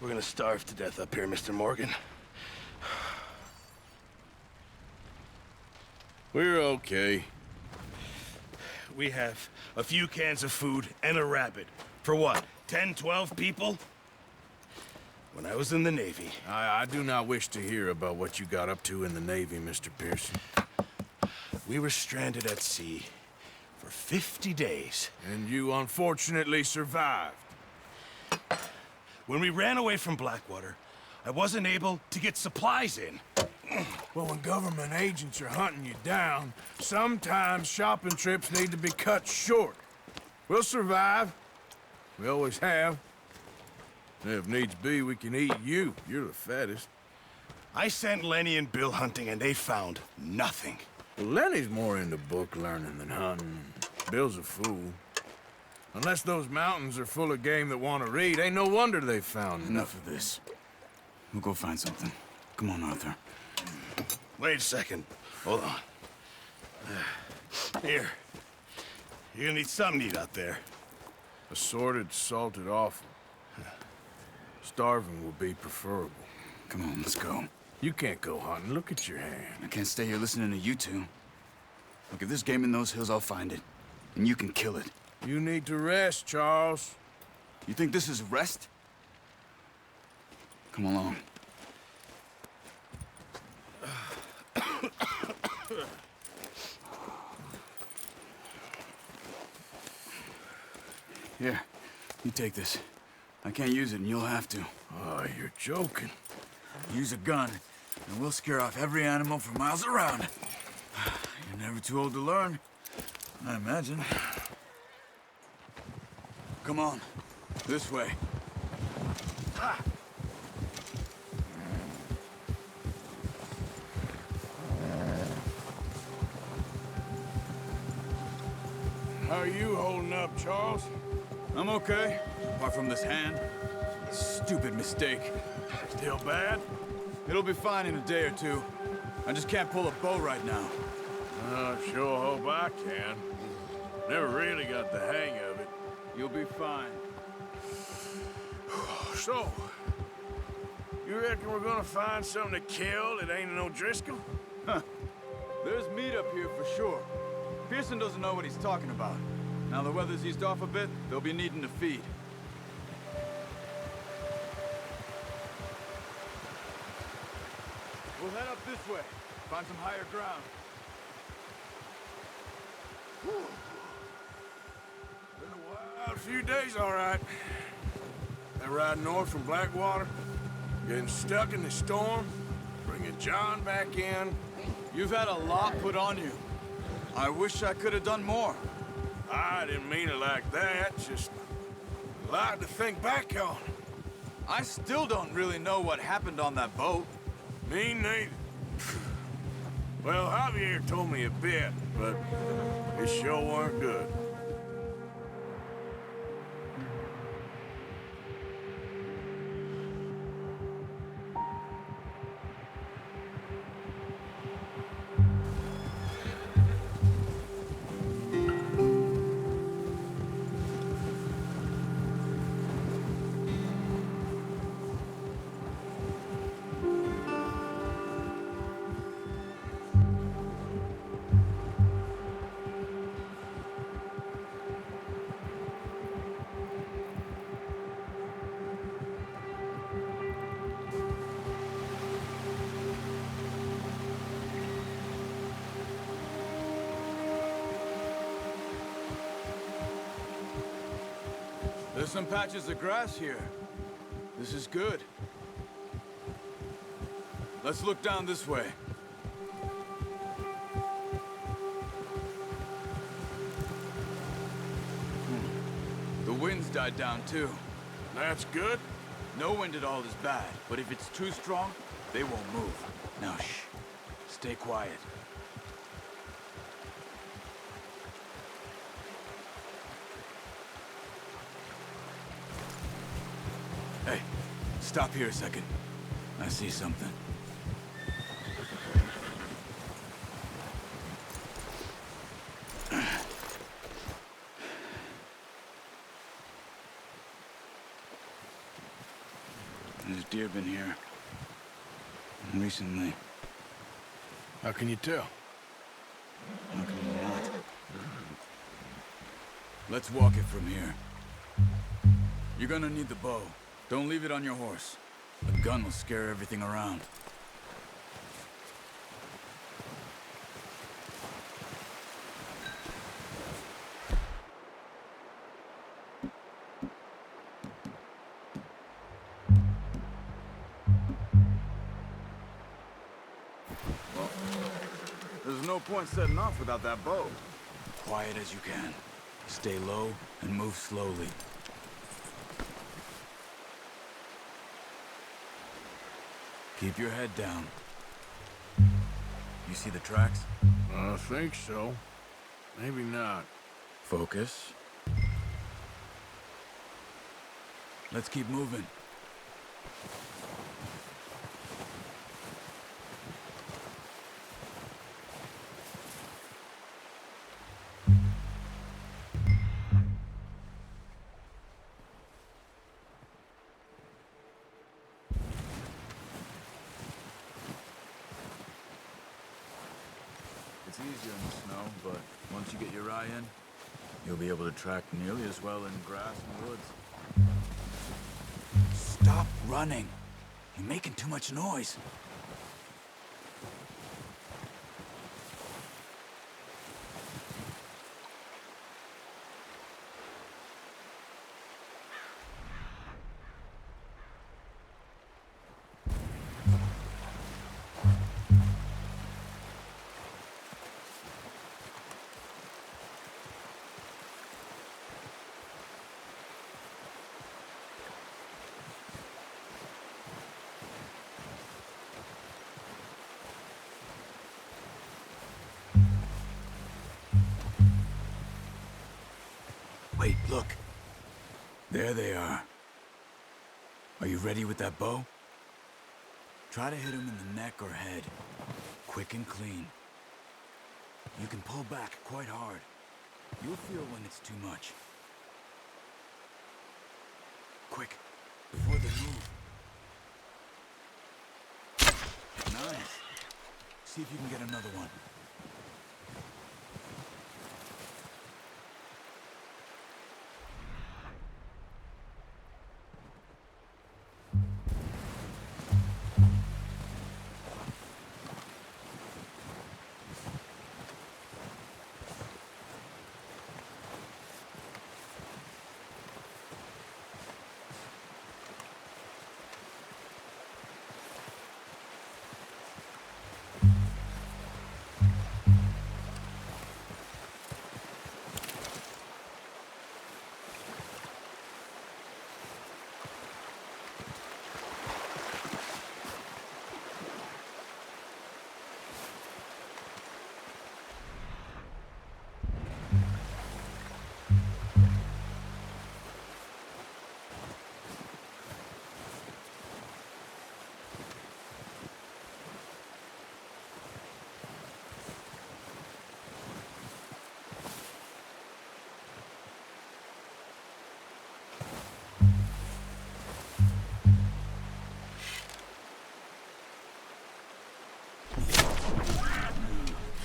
We're gonna starve to death up here, Mr. Morgan. We're okay. We have a few cans of food and a rabbit. For what, 10, 12 people? When I was in the Navy... I do not wish to hear about what you got up to in the Navy, Mr. Pearson. We were stranded at sea for 50 days. And you unfortunately survived. When we ran away from Blackwater, I wasn't able to get supplies in. Well, when government agents are hunting you down, sometimes shopping trips need to be cut short. We'll survive. We always have. And if needs be, we can eat you. You're the fattest. I sent Lenny and Bill hunting, and they found nothing. Well, Lenny's more into book learning than hunting. Bill's a fool. Unless those mountains are full of game that want to read, ain't no wonder they found Enough of this. We'll go find something. Come on, Arthur. Wait a second. Hold on. Here. You're gonna need something to eat out there. Assorted, salted offal. Starving would be preferable. Come on, let's go. You can't go hunting. Look at your hand. I can't stay here listening to you two. Look, if there's game in those hills, I'll find it. And you can kill it. You need to rest, Charles. You think this is rest? Come along. Here, you take this. I can't use it, and you'll have to. Oh, you're joking. Use a gun, and we'll scare off every animal for miles around. You're never too old to learn, I imagine. Come on, this way. Ah. How are you holding up, Charles? I'm okay, apart from this hand. Stupid mistake. Still bad? It'll be fine in a day or two. I just can't pull a bow right now. I sure hope I can. Never really got the hang of it. You'll be fine. So, you reckon we're gonna find something to kill that ain't an O'Driscoll? Huh. There's meat up here for sure. Pearson doesn't know what he's talking about. Now the weather's eased off a bit, they'll be needing to feed. We'll head up this way. Find some higher ground. Been a wild few days, all right. That ride north from Blackwater, getting stuck in the storm, bringing John back in. You've had a lot put on you. I wish I could have done more. I didn't mean it like that, just a lot to think back on. I still don't really know what happened on that boat. Me neither. Well, Javier told me a bit, but it sure weren't good. There's some patches of grass here. This is good. Let's look down this way. The wind's died down too. That's good. No wind at all is bad, but if it's too strong, they won't move. Now shh. Stay quiet. Hey, stop here a second. I see something. there's deer been here. And recently. How can you tell? How can you not? Let's walk it from here. You're gonna need the bow. Don't leave it on your horse. A gun will scare everything around. There's no point setting off without that bow. Quiet as you can. Stay low and move slowly. Keep your head down. You see the tracks? I think so. Maybe not. Focus. Let's keep moving. It's easier in the snow, but once you get your eye in, you'll be able to track nearly as well in grass and woods. Stop running. You're making too much noise. Wait, look. There they are. Are you ready with that bow? Try to hit him in the neck or head. Quick and clean. You can pull back quite hard. You'll feel when it's too much. Quick, before they move. Nice. See if you can get another one.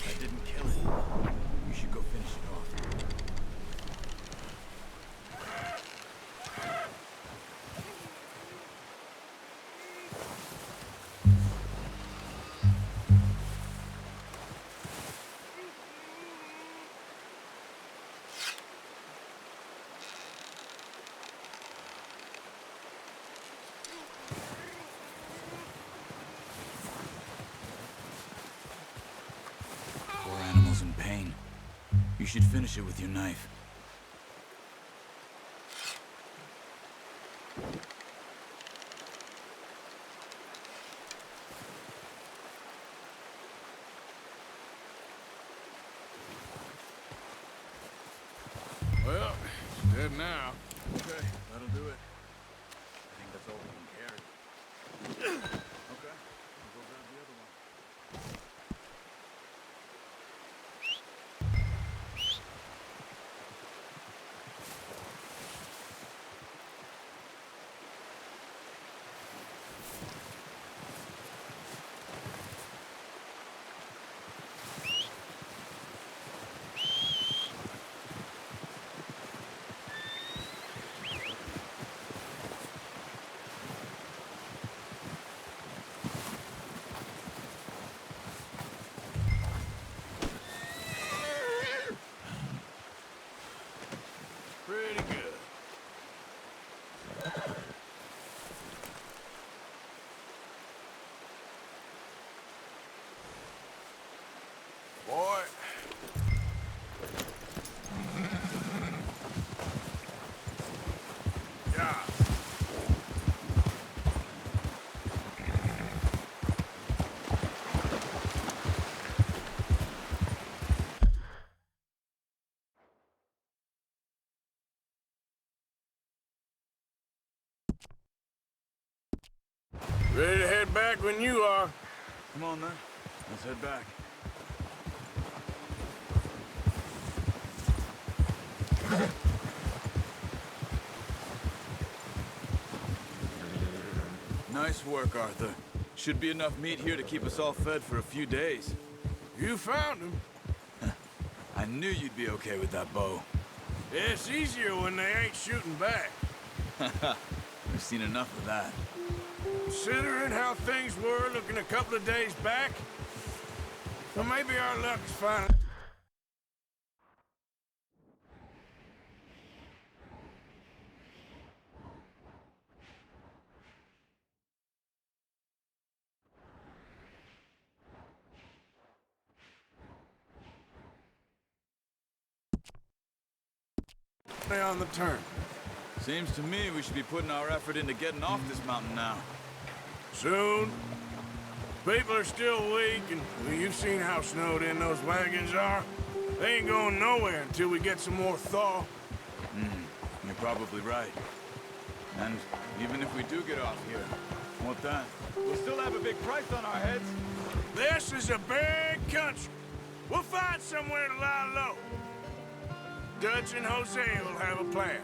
That didn't kill it. You should go finish it off. Poor animal's in pain. You should finish it with your knife. Well, it's dead now. Okay, that'll do it. I think that's all we can carry. Okay, we'll go grab the other one. job. Ready to head back when you are. Come on, then. Let's head back. Nice work, Arthur. Should be enough meat here to keep us all fed for a few days. You found him. I knew you'd be okay with that bow. It's easier when they ain't shooting back. We've seen enough of that. Considering how things were looking a couple of days back, well, maybe our luck's finally... on the turn. Seems to me we should be putting our effort into getting off this mountain now. Soon. People are still weak, and well, you've seen how snowed in those wagons are. They ain't going nowhere until we get some more thaw. You're probably right. And even if we do get off here, what then? We'll still have a big price on our heads. This is a big country. We'll find somewhere to lie low. Dutch and Hosea will have a plan.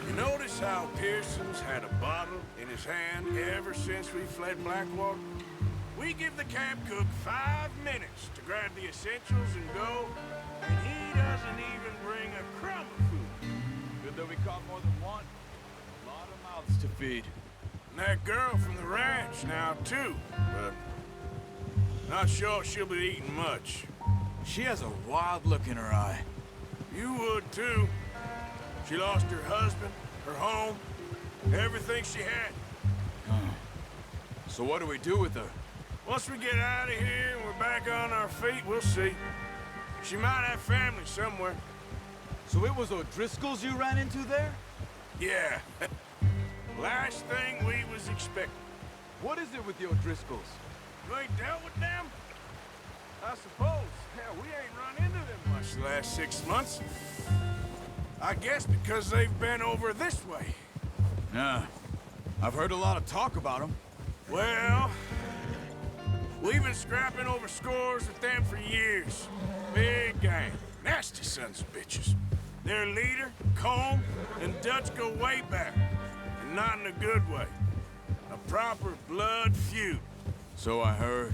You notice how Pearson's had a bottle in his hand ever since we fled Blackwater? We give the camp cook 5 minutes to grab the essentials and go, and he doesn't even bring a crumb of food. Good that we caught more than one. A lot of mouths to feed. And that girl from the ranch now, too, but not sure she'll be eating much. She has a wild look in her eye. You would, too. She lost her husband, her home, everything she had. So what do we do with her? Once we get out of here and we're back on our feet, we'll see. She might have family somewhere. So it was O'Driscoll's you ran into there? Yeah. Last thing we was expecting. What is it with the O'Driscolls? You ain't dealt with them? I suppose. Hell, we ain't run into them much the last 6 months. I guess because they've been over this way. Yeah. I've heard a lot of talk about them. Well, we've been scrapping over scores with them for years. Big gang. Nasty sons of bitches. Their leader, Colm, and Dutch go way back. And not in a good way. A proper blood feud. So I heard.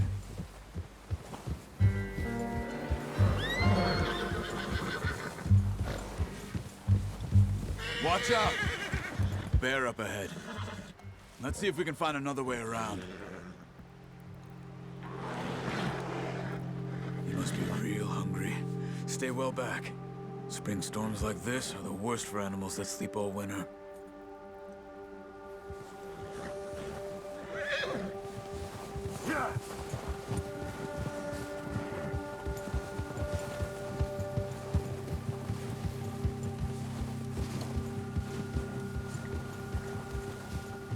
Watch out! Bear up ahead. Let's see if we can find another way around. You must be real hungry. Stay well back. Spring storms like this are the worst for animals that sleep all winter.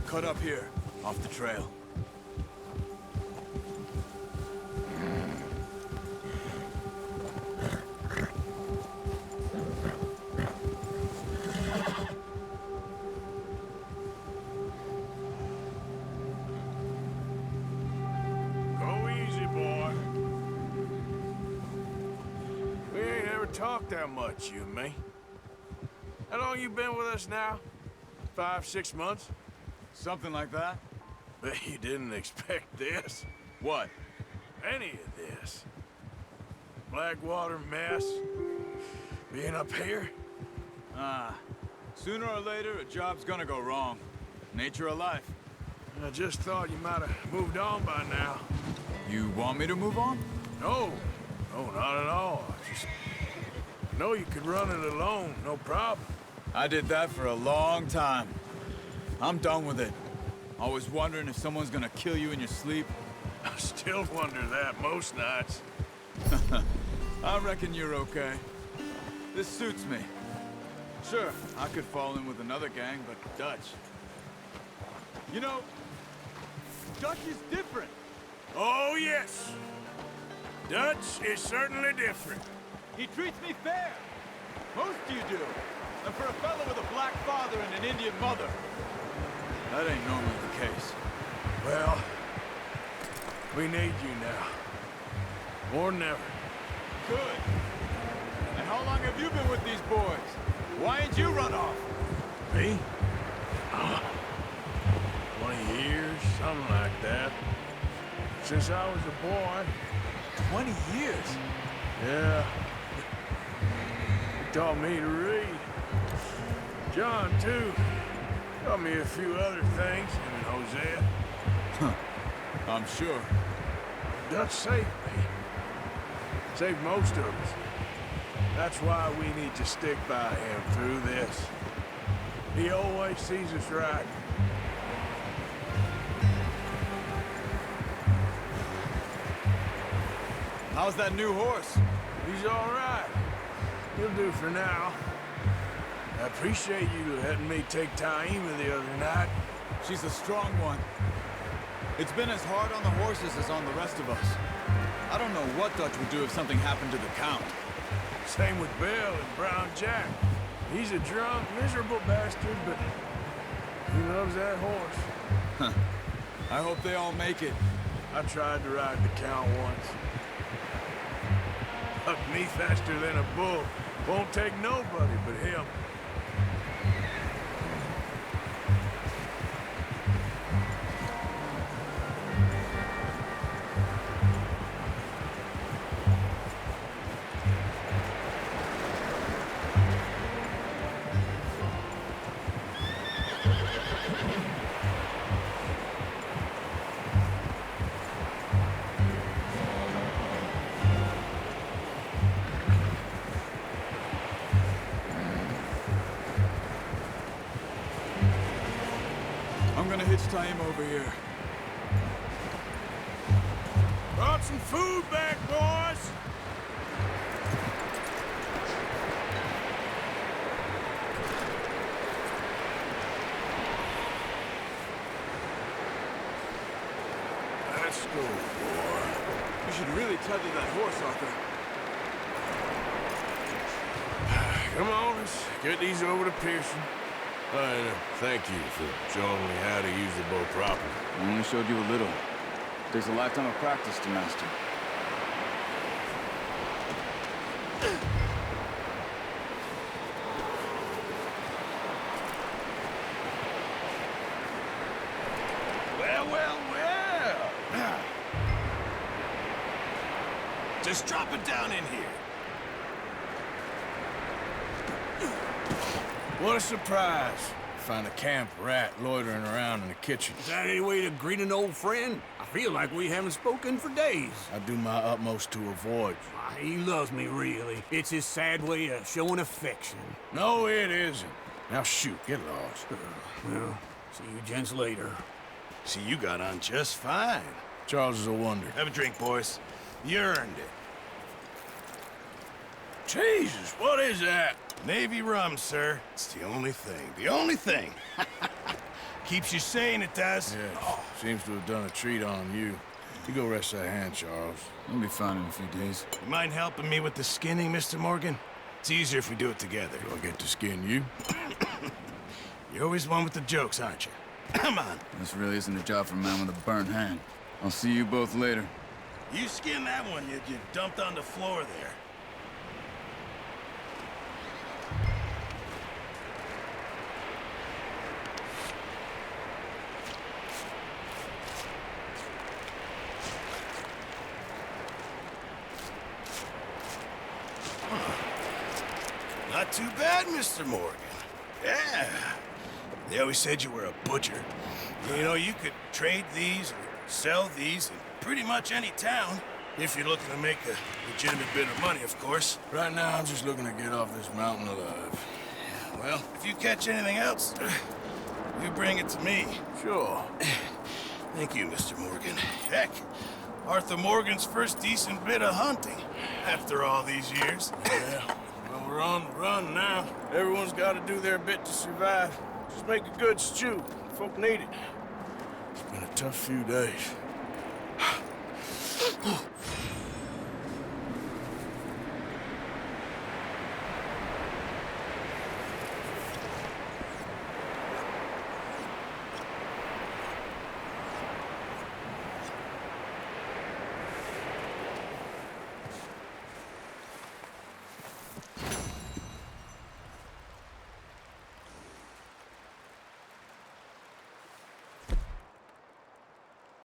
Cut up here, off the trail. Go easy, boy. We ain't ever talked that much, you and me. How long you been with us now? 5, 6 months? Something like that? Bet you didn't expect this. What? Any of this. Blackwater mess. Being up here. Sooner or later, a job's gonna go wrong. Nature of life. I just thought you might have moved on by now. You want me to move on? No. No, not at all. I just know you could run it alone, no problem. I did that for a long time. I'm done with it. Always wondering if someone's gonna kill you in your sleep. I still wonder that most nights. I reckon you're okay. This suits me. Sure, I could fall in with another gang, but Dutch. You know, Dutch is different. Oh, yes. Dutch is certainly different. He treats me fair. Most of you do. And for a fellow with a black father and an Indian mother, that ain't normally the case. Well, we need you now. More than ever. Good. And how long have you been with these boys? Why ain't you run off? Me? 20 years, something like that. Since I was a boy. 20 years? Yeah. He taught me to read. John, too. Taught me a few other things, him and Hosea. I'm sure. Dutch saved me. Saved most of us. That's why we need to stick by him through this. He always sees us right. How's that new horse? He's all right. He'll do for now. I appreciate you letting me take Taima the other night. She's a strong one. It's been as hard on the horses as on the rest of us. I don't know what Dutch would do if something happened to the Count. Same with Bill and Brown Jack. He's a drunk, miserable bastard, but he loves that horse. I hope they all make it. I tried to ride the Count once. Hucked me faster than a bull. Won't take nobody but him. I'm gonna hitch Taima over here. Brought some food back, boys! Let's go, boy. You should really tether that horse, Arthur. Come on, let's get these over to Pearson. Thank you for showing me how to use the bow properly. I only showed you a little. Takes a lifetime of practice to master. Well. Just drop it down in here. What a surprise. Find a camp rat loitering around in the kitchen. Is that any way to greet an old friend? I feel like we haven't spoken for days. I do my utmost to avoid you. He loves me, really. It's his sad way of showing affection. No, it isn't. Now shoot, get lost. Well, see you gents later. See, you got on just fine. Charles is a wonder. Have a drink, boys. You earned it. Jesus, what is that? Navy rum, sir. It's the only thing. The only thing. Keeps you sane, it does. Yes, seems to have done a treat on you. You go rest that hand, Charles. You'll be fine in a few days. You mind helping me with the skinning, Mr. Morgan? It's easier if we do it together. Do I get to skin you? You're always one with the jokes, aren't you? Come on. This really isn't a job for a man with a burnt hand. I'll see you both later. You skin that one you dumped on the floor there. Not too bad, Mr. Morgan. Yeah. They always said you were a butcher. You know, you could trade these or sell these in pretty much any town. If you're looking to make a legitimate bit of money, of course. Right now, I'm just looking to get off this mountain alive. Well, if you catch anything else, you bring it to me. Sure. Thank you, Mr. Morgan. Heck, Arthur Morgan's first decent bit of hunting after all these years. Yeah. Well, are on the run now. Everyone's got to do their bit to survive. Just make a good stew. Folk need it. It's been a tough few days.